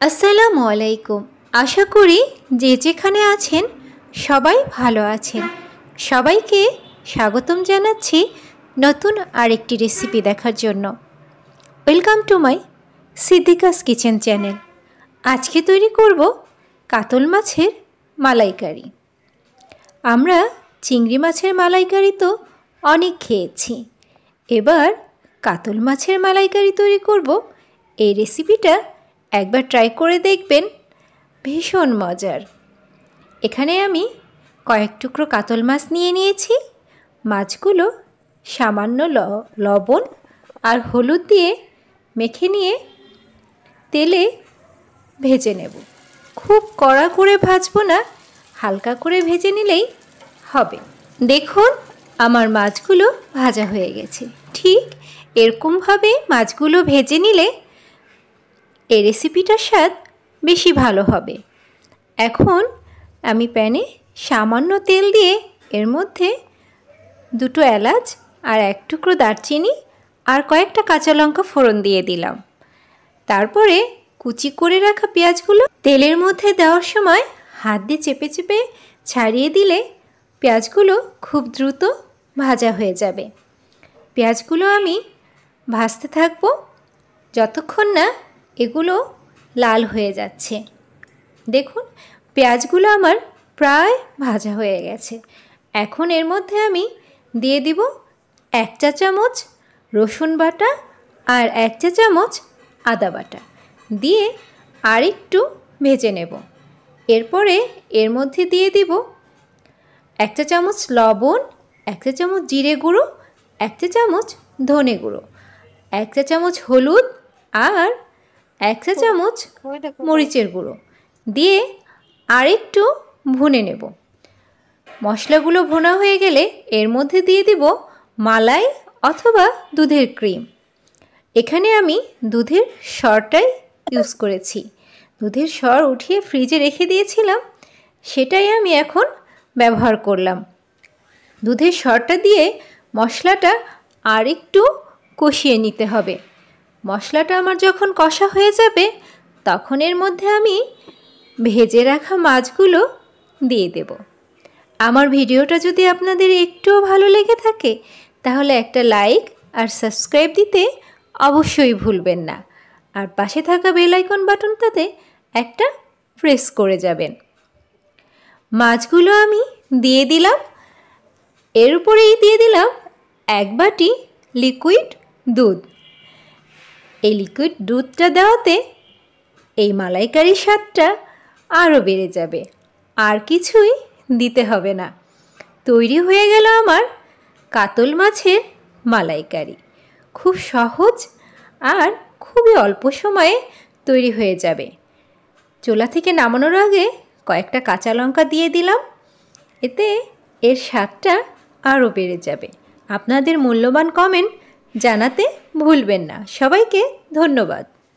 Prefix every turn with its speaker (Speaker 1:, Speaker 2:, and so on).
Speaker 1: আসসালামু আলাইকুম। আশা করি যে যেখানে আছেন সবাই ভালো আছেন। সবাইকে স্বাগতম জানাচ্ছি নতুন আরেকটি রেসিপি দেখার জন্য। Welcome to my Siddika's kitchen channel. আজকে তৈরি করব কাতল মাছের মালাইকারি। আমরা চিংড়ি মাছের মালাইকারি তো অনেক খেয়েছি, এবার কাতল মাছের মালাইকারি তৈরি করব। এই রেসিপিটা একবার ট্রাই করে দেখবেন, ভীষণ মজার। এখানে আমি কয়েক টুকরো কাতল মাছ নিয়ে নিয়েছি। মাছগুলো সামান্য লবণ আর হলুদ দিয়ে মেখে নিয়ে তেলে ভেজে নেব। খুব কড়া করে ভাজবো না, হালকা করে ভেজে নিলেই হবে। দেখুন আমার মাছগুলো ভাজা হয়ে গেছে। ঠিক এরকমভাবে মাছগুলো ভেজে নিলে এই রেসিপিটার স্বাদ বেশি ভালো হবে। এখন আমি প্যানে সামান্য তেল দিয়ে এর মধ্যে দুটো এলাচ আর এক টুকরো দারচিনি আর কয়েকটা কাঁচা লঙ্কা ফোড়ন দিয়ে দিলাম। তারপরে কুচি করে রাখা পেঁয়াজগুলো তেলের মধ্যে দেওয়ার সময় হাত দিয়ে চেপে চেপে ছাড়িয়ে দিলে পেঁয়াজগুলো খুব দ্রুত ভাজা হয়ে যাবে। পেঁয়াজগুলো আমি ভাজতে থাকবো যতক্ষণ না এগুলো লাল হয়ে যাচ্ছে। দেখুন পেঁয়াজগুলো আমার প্রায় ভাজা হয়ে গেছে। এখন এর মধ্যে আমি দিয়ে দিব 1 চা চামচ রসুন বাটা আর 1 চা চামচ আদা বাটা দিয়ে আর একটু ভেজে নেব। এরপরে এর মধ্যে দিয়ে দিব 1 চা চামচ লবণ, 1 চা চামচ জিরে গুঁড়ো, 1 চা চামচ ধনে গুঁড়ো, 1 চা চামচ হলুদ আর 1 চা চামচ মরিচের গুঁড়ো দিয়ে আর একটু ভুনে নেব। মশলাগুলো ভুনা হয়ে গেলে এর মধ্যে দিয়ে দিব মালাই অথবা দুধের ক্রিম। এখানে আমি দুধের সরটাই ইউজ করেছি। দুধের সর উঠিয়ে ফ্রিজে রেখে দিয়েছিলাম, সেটাই আমি এখন ব্যবহার করলাম। দুধের সরটা দিয়ে মশলাটা আর একটু কষিয়ে নিতে হবে। মশলাটা আমার যখন কষা হয়ে যাবে তখন এর মধ্যে আমি ভেজে রাখা মাছগুলো দিয়ে দেব। আমার ভিডিওটা যদি আপনাদের একটুও ভালো লেগে থাকে তাহলে একটা লাইক আর সাবস্ক্রাইব দিতে অবশ্যই ভুলবেন না। আর পাশে থাকা বেল আইকন বাটনটাতে একটা প্রেস করে যাবেন। মাছগুলো আমি দিয়ে দিলাম। এর উপরেই দিয়ে দিলাম 1 বাটি লিকুইড দুধ। এই লিকুইড দুধটা দেওয়াতে এই মালাইকারির স্বাদটা আরও বেড়ে যাবে। আর কিছুই দিতে হবে না। তৈরি হয়ে গেল আমার কাতল মাছের মালাইকারি। খুব সহজ আর খুবই অল্প সময়ে তৈরি হয়ে যাবে। চুলা থেকে নামানোর আগে কয়েকটা কাঁচা লঙ্কা দিয়ে দিলাম, এতে এর স্বাদটা আরও বেড়ে যাবে। আপনাদের মূল্যবান কমেন্ট জানাতে ভুলবেন না। সবাইকে ধন্যবাদ।